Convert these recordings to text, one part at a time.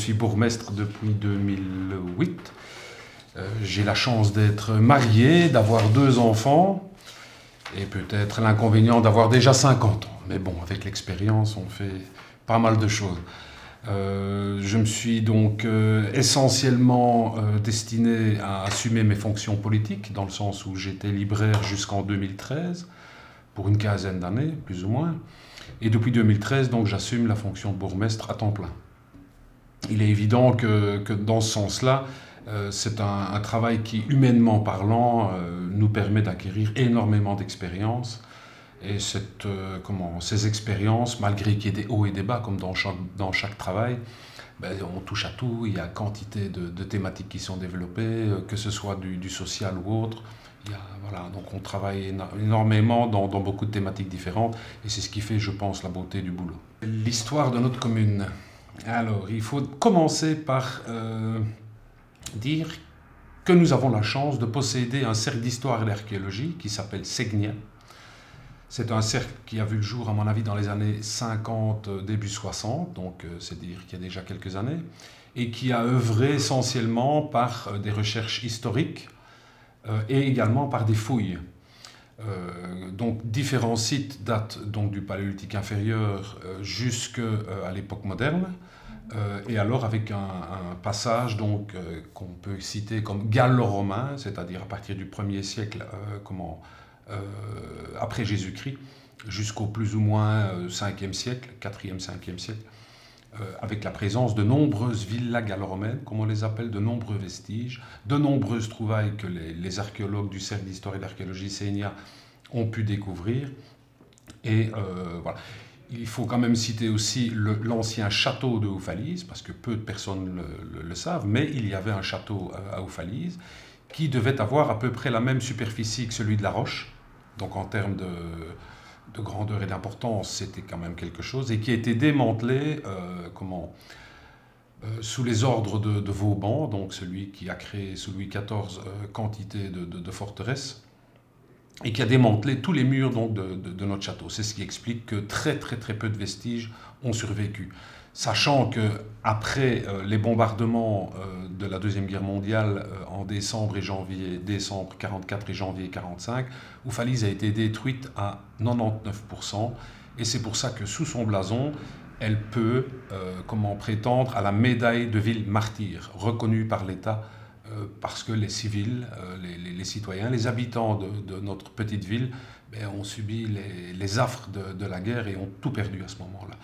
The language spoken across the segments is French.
suis bourgmestre depuis 2008. J'ai la chance d'être marié, d'avoir 2 enfants et peut-être l'inconvénient d'avoir déjà 50 ans. Mais bon, avec l'expérience, on fait pas mal de choses. Je me suis donc essentiellement destiné à assumer mes fonctions politiques, dans le sens où j'étais libraire jusqu'en 2013, pour une quinzaine d'années, plus ou moins. Et depuis 2013, donc, j'assume la fonction de bourgmestre à temps plein. Il est évident que dans ce sens-là, c'est un travail qui, humainement parlant, nous permet d'acquérir énormément d'expérience. Et ces expériences, malgré qu'il y ait des hauts et des bas, comme dans chaque travail, on touche à tout. Il y a quantité de thématiques qui sont développées, que ce soit du social ou autre. Voilà, donc on travaille énormément dans beaucoup de thématiques différentes. Et c'est ce qui fait, je pense, la beauté du boulot. L'histoire de notre commune. Alors, il faut commencer par dire que nous avons la chance de posséder un cercle d'histoire et d'archéologie qui s'appelle Segnia. C'est un cercle qui a vu le jour, à mon avis, dans les années 50, début 60, donc c'est dire qu'il y a déjà quelques années, et qui a œuvré essentiellement par des recherches historiques et également par des fouilles. Donc différents sites datent donc du Paléolithique inférieur jusqu'à l'époque moderne, et alors avec un passage donc qu'on peut citer comme gallo-romain, c'est-à-dire à partir du 1er siècle après Jésus-Christ, jusqu'au plus ou moins 5e siècle, 4e, 5e siècle, avec la présence de nombreuses villas gallo-romaines, comme on les appelle, de nombreux vestiges, de nombreuses trouvailles que les archéologues du Cercle d'Histoire et d'Archéologie Segnia ont pu découvrir. Et voilà. Il faut quand même citer aussi l'ancien château de Oufalise, parce que peu de personnes le savent, mais il y avait un château à Oufalise qui devait avoir à peu près la même superficie que celui de La Roche. Donc en termes de grandeur et d'importance, c'était quand même quelque chose, et qui a été démantelé sous les ordres de Vauban, donc celui qui a créé sous Louis XIV quantité de forteresses, et qui a démantelé tous les murs donc, de notre château. C'est ce qui explique que très peu de vestiges ont survécu. Sachant qu'après les bombardements de la Deuxième Guerre mondiale en décembre 1944 et janvier 1945, Oufalise a été détruite à 99%, et c'est pour ça que sous son blason, elle peut prétendre à la médaille de ville martyre, reconnue par l'État, parce que les civils, les citoyens, les habitants de notre petite ville ont subi les affres de la guerre et ont tout perdu à ce moment-là.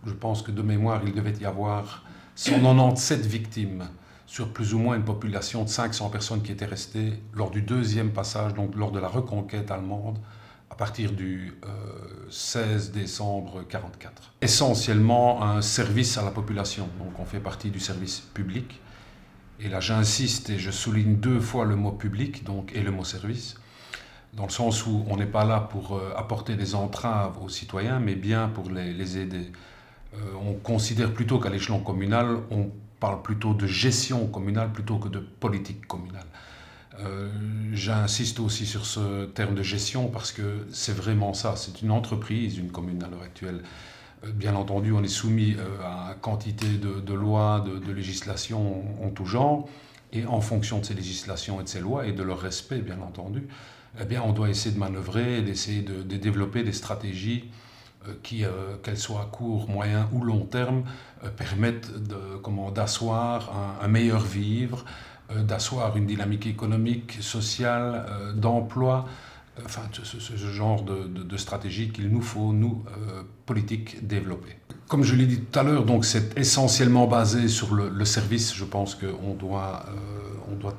Je pense que de mémoire, il devait y avoir 197 victimes sur plus ou moins une population de 500 personnes qui étaient restées lors du 2e passage, donc lors de la reconquête allemande, à partir du 16 décembre 1944. Essentiellement un service à la population, donc on fait partie du service public. Et là j'insiste et je souligne 2 fois le mot public donc, et le mot service, dans le sens où on n'est pas là pour apporter des entraves aux citoyens, mais bien pour les aider. On considère plutôt qu'à l'échelon communal, on parle plutôt de gestion communale plutôt que de politique communale. J'insiste aussi sur ce terme de gestion parce que c'est vraiment ça, c'est une entreprise, une commune à l'heure actuelle. Bien entendu, on est soumis à quantité de lois, de législations en tout genre, et en fonction de ces législations et de ces lois et de leur respect, bien entendu, on doit essayer de manœuvrer, d'essayer de développer des stratégies qui, qu'elles soient à court, moyen ou long terme, permettent d'asseoir un meilleur vivre, d'asseoir une dynamique économique, sociale, d'emploi, enfin ce genre de stratégie qu'il nous faut, nous, politiques, développer. Comme je l'ai dit tout à l'heure, donc c'est essentiellement basé sur le service. Je pense qu'on doit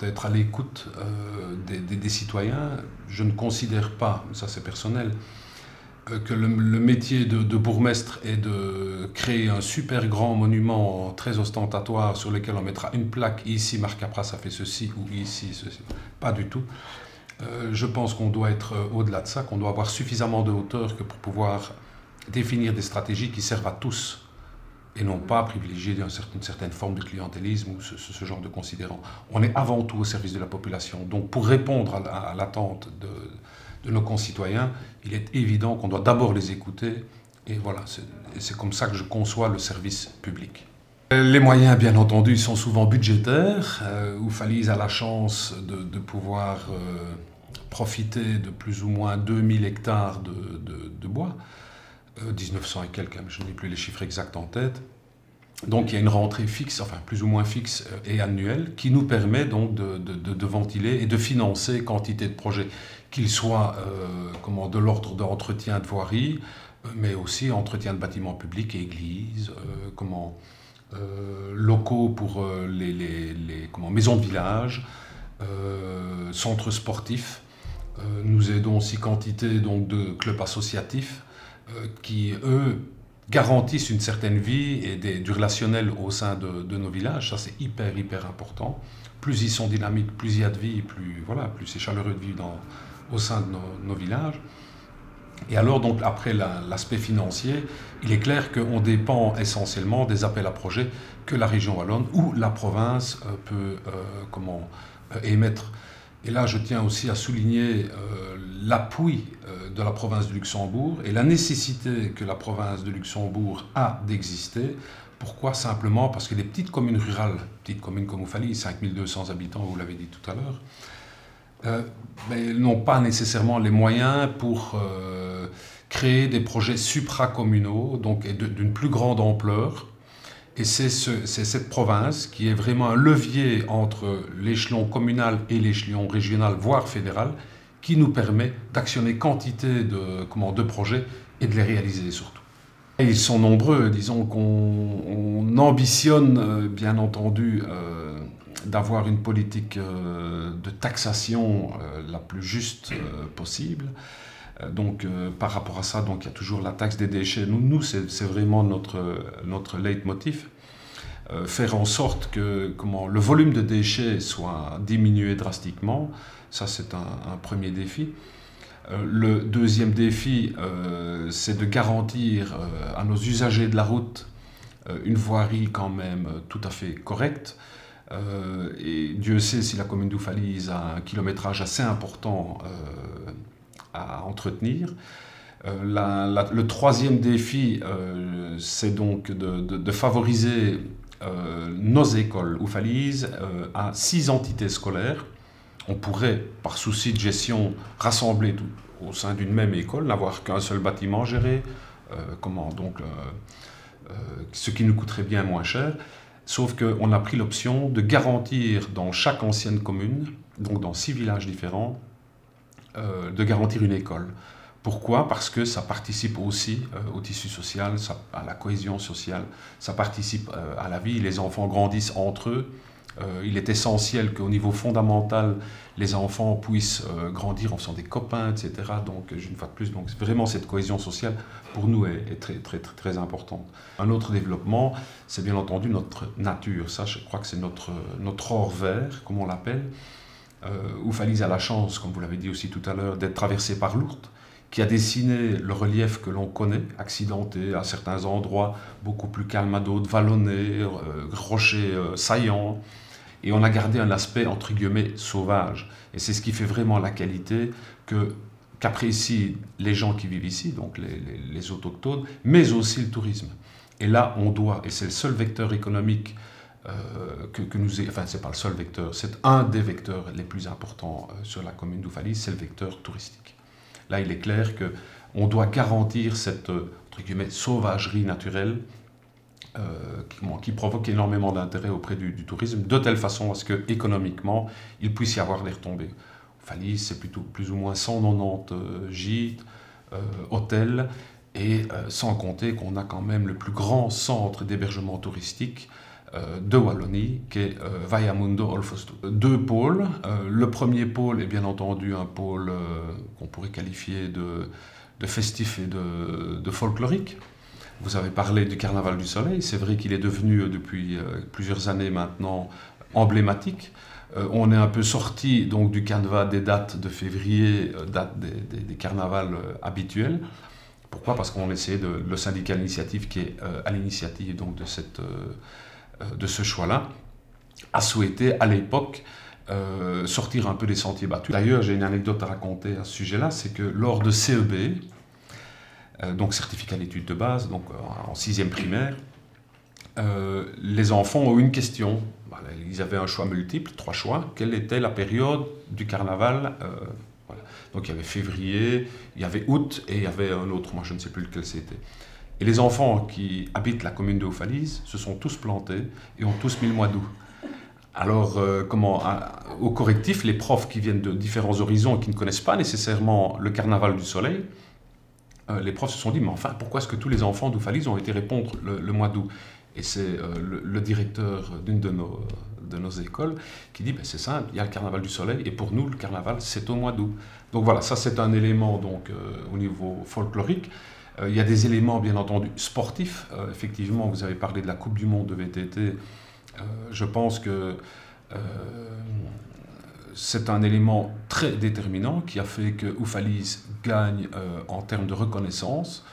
être à l'écoute des citoyens. Je ne considère pas, ça c'est personnel, que le métier de bourgmestre est de créer un super grand monument très ostentatoire sur lequel on mettra une plaque, ici Marc Capras a fait ceci, ou ici ceci. Pas du tout. Je pense qu'on doit être au-delà de ça, qu'on doit avoir suffisamment de hauteur que pour pouvoir définir des stratégies qui servent à tous et non pas privilégier une certaine forme de clientélisme ou ce genre de considérant. On est avant tout au service de la population. Donc pour répondre à l'attente de nos concitoyens, il est évident qu'on doit d'abord les écouter et voilà, c'est comme ça que je conçois le service public. Les moyens, bien entendu, sont souvent budgétaires. Oufalise a la chance de pouvoir profiter de plus ou moins 2000 hectares de bois, 1900 et quelques, je n'ai plus les chiffres exacts en tête. Donc il y a une rentrée fixe, enfin plus ou moins fixe et annuelle, qui nous permet donc de ventiler et de financer quantité de projets, qu'ils soient de l'ordre d'entretien de voirie, mais aussi entretien de bâtiments publics et églises, locaux pour les maisons de village, centres sportifs. Nous aidons aussi quantité donc, de clubs associatifs qui, eux, garantissent une certaine vie et du relationnel au sein de nos villages. Ça, c'est hyper important. Plus ils sont dynamiques, plus il y a de vie, plus c'est chaleureux de vivre au sein de nos villages. Et alors, donc, après l'aspect financier, il est clair qu'on dépend essentiellement des appels à projets que la région wallonne ou la province peut émettre. Et là, je tiens aussi à souligner l'appui de la province de Luxembourg et la nécessité que la province de Luxembourg a d'exister. Pourquoi? Simplement parce que les petites communes rurales, petites communes comme Oufalise, 5200 habitants, vous l'avez dit tout à l'heure, n'ont pas nécessairement les moyens pour créer des projets supracommunaux, donc d'une plus grande ampleur. Et c'est cette province qui est vraiment un levier entre l'échelon communal et l'échelon régional, voire fédéral, qui nous permet d'actionner quantité de projets et de les réaliser surtout. Et ils sont nombreux, disons qu'on ambitionne bien entendu d'avoir une politique de taxation la plus juste possible. Donc, par rapport à ça, donc, il y a toujours la taxe des déchets. Nous c'est vraiment notre leitmotiv. Faire en sorte que le volume de déchets soit diminué drastiquement, ça c'est un premier défi. Le deuxième défi, c'est de garantir à nos usagers de la route une voirie quand même tout à fait correcte. Et Dieu sait si la commune d'Oufalise a un kilométrage assez important à entretenir. Le troisième défi, c'est donc de favoriser nos écoles Oufalise à 6 entités scolaires. On pourrait, par souci de gestion, rassembler tout au sein d'une même école, n'avoir qu'un seul bâtiment géré, ce qui nous coûterait bien moins cher. Sauf qu'on a pris l'option de garantir dans chaque ancienne commune, donc dans 6 villages différents, de garantir une école. Pourquoi? Parce que ça participe aussi au tissu social, à la cohésion sociale, ça participe à la vie, les enfants grandissent entre eux. Il est essentiel qu'au niveau fondamental, les enfants puissent grandir en faisant des copains, etc. Donc, une fois de plus, donc, vraiment cette cohésion sociale, pour nous, est très importante. Un autre développement, c'est bien entendu notre nature. Ça, je crois que c'est notre or vert, comme on l'appelle. Oufalise a la chance, comme vous l'avez dit aussi tout à l'heure, d'être traversée par l'Ourthe, qui a dessiné le relief que l'on connaît, accidenté à certains endroits, beaucoup plus calme à d'autres, vallonnés, rochers saillants. Et on a gardé un aspect, entre guillemets, sauvage. Et c'est ce qui fait vraiment la qualité qu'apprécient les gens qui vivent ici, donc les autochtones, mais aussi le tourisme. Et là, on doit, et c'est le seul vecteur économique enfin, c'est pas le seul vecteur, c'est un des vecteurs les plus importants sur la commune d'Oufalise, c'est le vecteur touristique. Là, il est clair qu'on doit garantir cette, entre guillemets, sauvagerie naturelle qui provoque énormément d'intérêt auprès du tourisme, de telle façon à ce qu'économiquement, il puisse y avoir des retombées. Oufalise, c'est plutôt plus ou moins 190 gîtes, hôtels, et sans compter qu'on a quand même le plus grand centre d'hébergement touristique de Wallonie, qui est Vayamundo Olfosto. 2 pôles. Le premier pôle est bien entendu un pôle qu'on pourrait qualifier de festif et de folklorique. Vous avez parlé du Carnaval du Soleil, c'est vrai qu'il est devenu depuis plusieurs années maintenant emblématique. On est un peu sorti donc du canevas des dates de février, date des carnavals habituels. Pourquoi? Parce qu'on essaie le syndicat d'initiative qui est à l'initiative donc de ce choix-là, a souhaité à l'époque sortir un peu des sentiers battus. D'ailleurs, j'ai une anecdote à raconter à ce sujet-là, c'est que lors de CEB, donc certificat d'études de base, donc en 6e primaire, les enfants ont une question. Voilà, ils avaient un choix multiple, 3 choix. Quelle était la période du carnaval? Voilà. Donc il y avait février, il y avait août et il y avait un autre, moi je ne sais plus lequel c'était. Et les enfants qui habitent la commune de Houffalize se sont tous plantés et ont tous mis le mois d'août. Alors, au correctif, les profs qui viennent de différents horizons et qui ne connaissent pas nécessairement le carnaval du soleil, les profs se sont dit, mais enfin, pourquoi est-ce que tous les enfants d'Houffalize ont été répondre le mois d'août? Et c'est le directeur d'une de nos écoles qui dit, ben, c'est simple, il y a le carnaval du soleil, et pour nous, le carnaval, c'est au mois d'août. Donc voilà, ça c'est un élément donc, au niveau folklorique. Il y a des éléments, bien entendu, sportifs. Effectivement, vous avez parlé de la Coupe du Monde de VTT. Je pense que c'est un élément très déterminant qui a fait que Houffalize gagne en termes de reconnaissance.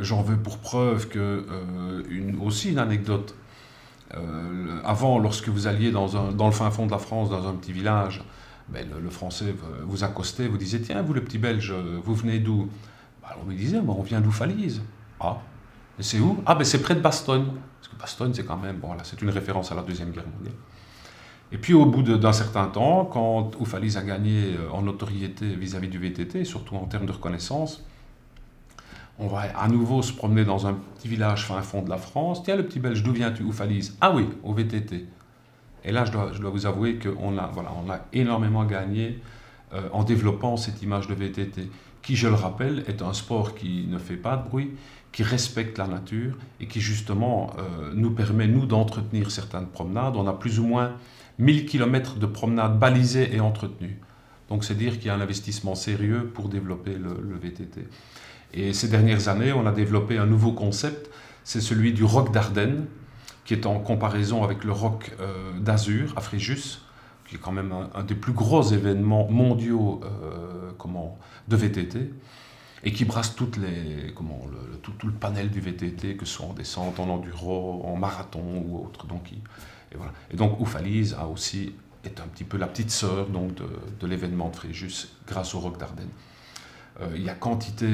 J'en veux pour preuve que, aussi une anecdote. Avant, lorsque vous alliez dans le fin fond de la France, dans un petit village, ben, le Français vous accostait, vous disait, tiens, vous le petit Belge, vous venez d'où? Ben, on lui disait, ben, on vient d'Houffalize. Ah, et c'est où? Ah, ben c'est près de Bastogne. Parce que Bastogne, c'est quand même, bon, là, c'est une référence à la Deuxième Guerre mondiale. Et puis au bout d'un certain temps, quand Houffalize a gagné en notoriété vis-à-vis du VTT, surtout en termes de reconnaissance, on va à nouveau se promener dans un petit village fin fond de la France. Tiens, le petit Belge, d'où viens-tu? Houffalize. Ah oui, au VTT. Et là, je dois vous avouer qu'on a, voilà, on a énormément gagné en développant cette image de VTT, qui, je le rappelle, est un sport qui ne fait pas de bruit, qui respecte la nature et qui, justement, nous permet, nous, d'entretenir certaines promenades. On a plus ou moins 1000 km de promenades balisées et entretenues. Donc, c'est dire qu'il y a un investissement sérieux pour développer le VTT. Et ces dernières années, on a développé un nouveau concept, c'est celui du rock d'Ardennes, qui est en comparaison avec le rock d'Azur, à Fréjus, qui est quand même un des plus gros événements mondiaux de VTT, et qui brasse tout le panel du VTT, que ce soit en descente, en enduro, en marathon ou autre. Et donc Houffalize est un petit peu la petite sœur donc, de l'événement de Fréjus, grâce au rock d'Ardennes. Il y a quantité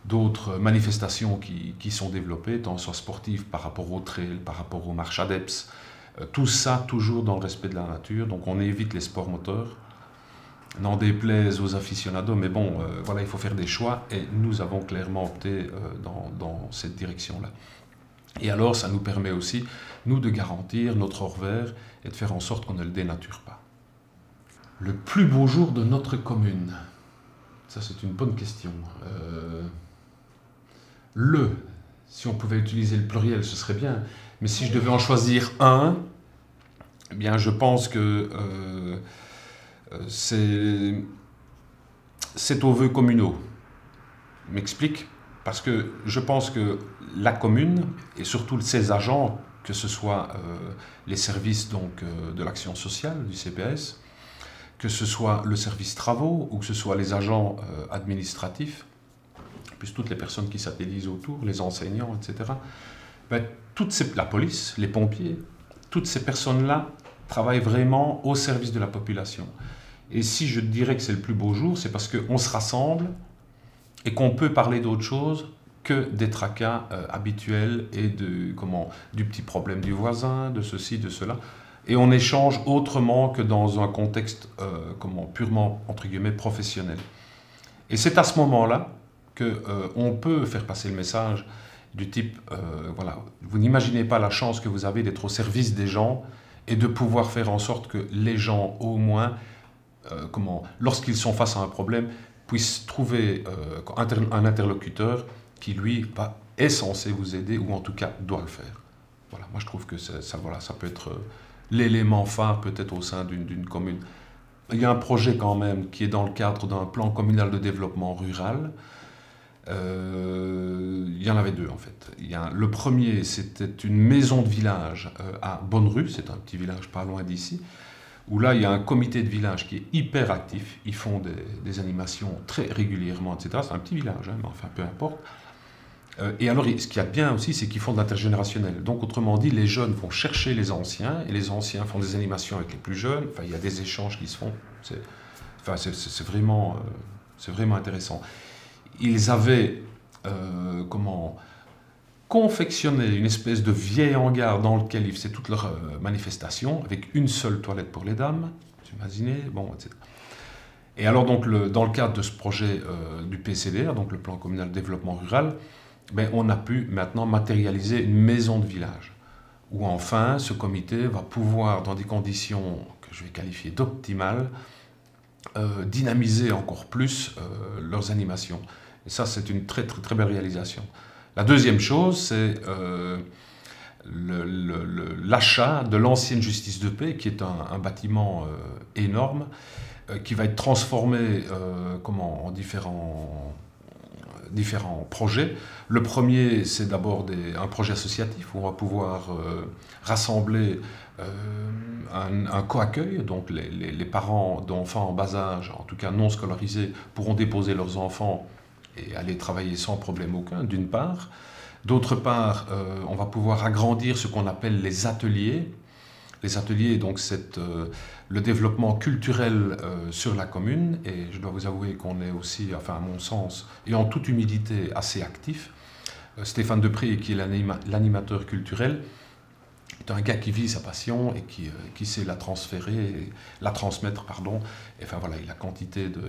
d'autres manifestations qui sont développées, tant soit sportives par rapport au trail, par rapport aux marches adeptes, tout ça toujours dans le respect de la nature, donc on évite les sports moteurs, n'en déplaise aux aficionados, mais bon, voilà, il faut faire des choix, et nous avons clairement opté dans cette direction-là. Et alors, ça nous permet aussi, nous, de garantir notre orvers et de faire en sorte qu'on ne le dénature pas. Le plus beau jour de notre commune? Ça, c'est une bonne question. Si on pouvait utiliser le pluriel, ce serait bien. Mais si je devais en choisir un, eh bien, je pense que c'est aux vœux communaux. Je m'explique. Parce que je pense que la commune, et surtout ses agents, que ce soit les services donc, de l'action sociale, du CPS, que ce soit le service travaux ou que ce soit les agents administratifs, plus toutes les personnes qui satellisent autour, les enseignants, etc., ben, la police, les pompiers, toutes ces personnes-là travaillent vraiment au service de la population. Et si je dirais que c'est le plus beau jour, c'est parce qu'on se rassemble et qu'on peut parler d'autre chose que des tracas habituels et du petit problème du voisin, de ceci, de cela. Et on échange autrement que dans un contexte purement, entre guillemets, professionnel. Et c'est à ce moment-là qu'on peut faire passer le message du type, voilà, vous n'imaginez pas la chance que vous avez d'être au service des gens et de pouvoir faire en sorte que les gens, au moins, lorsqu'ils sont face à un problème, puissent trouver un interlocuteur qui, lui, est censé vous aider, ou en tout cas doit le faire. Voilà, moi je trouve que ça peut être l'élément phare peut-être au sein d'une commune. Il y a un projet quand même qui est dans le cadre d'un plan communal de développement rural. Il y en avait deux en fait. Le premier, c'était une maison de village à Bonnerue, c'est un petit village pas loin d'ici, où là il y a un comité de village qui est hyper actif, ils font des animations très régulièrement, etc. C'est un petit village, hein, mais enfin peu importe. Et alors, ce qu'il y a de bien aussi, c'est qu'ils font de l'intergénérationnel. Donc, autrement dit, les jeunes vont chercher les anciens, et les anciens font des animations avec les plus jeunes. Enfin, il y a des échanges qui se font. C'est vraiment intéressant. Ils avaient confectionné une espèce de vieil hangar dans lequel ils faisaient toutes leurs manifestations, avec une seule toilette pour les dames, vous imaginez, bon, etc. Et alors, donc, dans le cadre de ce projet du PCDR, donc le plan communal de développement rural, ben, on a pu maintenant matérialiser une maison de village, où enfin ce comité va pouvoir, dans des conditions que je vais qualifier d'optimales, dynamiser encore plus leurs animations. Et ça, c'est une très, très, très belle réalisation. La deuxième chose, c'est l'achat de l'ancienne justice de paix, qui est un bâtiment énorme, qui va être transformé en différents projets. Le premier, c'est d'abord un projet associatif où on va pouvoir rassembler un co-accueil, donc les parents d'enfants en bas âge, en tout cas non scolarisés, pourront déposer leurs enfants et aller travailler sans problème aucun, d'une part. D'autre part, on va pouvoir agrandir ce qu'on appelle les ateliers. Les ateliers, donc, c'est le développement culturel sur la commune, et je dois vous avouer qu'on est aussi, enfin à mon sens, et en toute humilité, assez actif. Stéphane Depré, qui est l'animateur culturel, est un gars qui vit sa passion et qui sait la transmettre, pardon. Et enfin voilà, il a quantité de...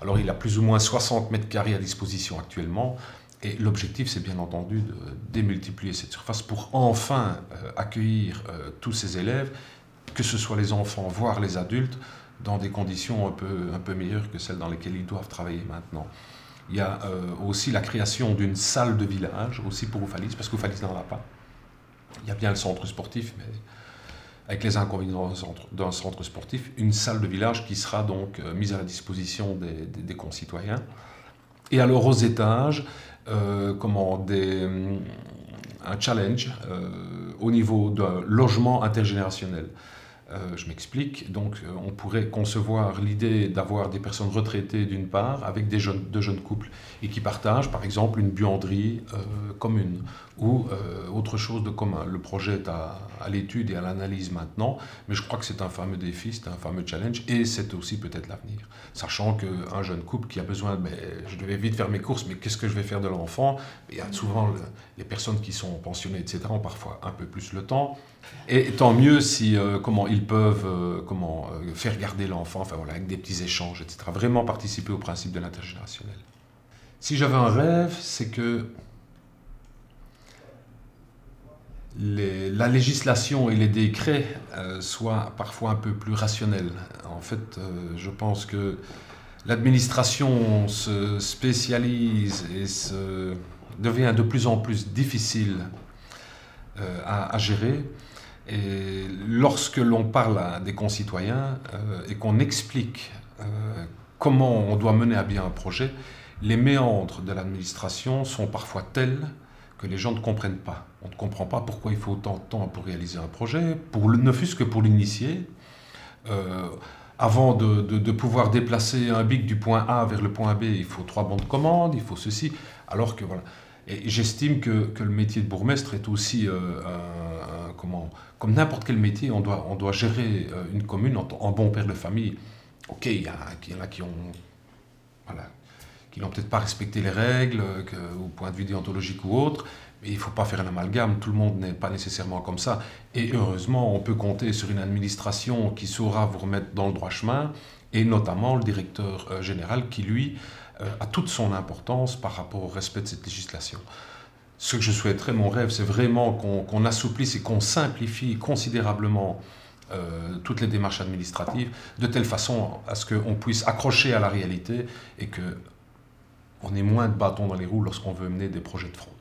Alors il a plus ou moins 60 mètres carrés à disposition actuellement, et l'objectif, c'est bien entendu de démultiplier cette surface pour enfin accueillir tous ces élèves, que ce soit les enfants, voire les adultes, dans des conditions un peu meilleures que celles dans lesquelles ils doivent travailler maintenant. Il y a aussi la création d'une salle de village, aussi pour Oufalise, parce qu'Oufalise n'en a pas. Il y a bien le centre sportif, mais avec les inconvénients d'un centre sportif, une salle de village qui sera donc mise à la disposition des concitoyens. Et alors aux étages, un challenge au niveau d'un logement intergénérationnel. Je m'explique, donc on pourrait concevoir l'idée d'avoir des personnes retraitées d'une part avec deux jeunes couples et qui partagent par exemple une buanderie commune ou autre chose de commun. Le projet est à l'étude et à l'analyse maintenant, mais je crois que c'est un fameux défi, c'est un fameux challenge et c'est aussi peut-être l'avenir. Sachant qu'un jeune couple qui a besoin, je devais vite faire mes courses, mais qu'est-ce que je vais faire de l'enfant? Il y a souvent les personnes qui sont pensionnées, etc., ont parfois un peu plus le temps. Et tant mieux si ils peuvent faire garder l'enfant, enfin voilà, avec des petits échanges, etc. Vraiment participer au principe de l'intergénérationnel. Si j'avais un rêve, c'est que la législation et les décrets soient parfois un peu plus rationnels. En fait, je pense que l'administration se spécialise et devient de plus en plus difficile à gérer. Et lorsque l'on parle à des concitoyens et qu'on explique comment on doit mener à bien un projet, les méandres de l'administration sont parfois tels que les gens ne comprennent pas. On ne comprend pas pourquoi il faut autant de temps pour réaliser un projet, ne fût-ce que pour l'initier. Avant de pouvoir déplacer un BIC du point A vers le point B, il faut 3 bons de commande, il faut ceci, alors que voilà. Et j'estime que le métier de bourgmestre est aussi, comme n'importe quel métier, on doit gérer une commune en bon père de famille. Ok, il y en a qui n'ont peut-être pas respecté les règles, au point de vue déontologique ou autre, mais il ne faut pas faire un amalgame, tout le monde n'est pas nécessairement comme ça. Et heureusement, on peut compter sur une administration qui saura vous remettre dans le droit chemin, et notamment le directeur général qui, lui, a toute son importance par rapport au respect de cette législation. Ce que je souhaiterais, mon rêve, c'est vraiment qu'on assouplisse et qu'on simplifie considérablement toutes les démarches administratives, de telle façon à ce qu'on puisse accrocher à la réalité et qu'on ait moins de bâtons dans les roues lorsqu'on veut mener des projets de front.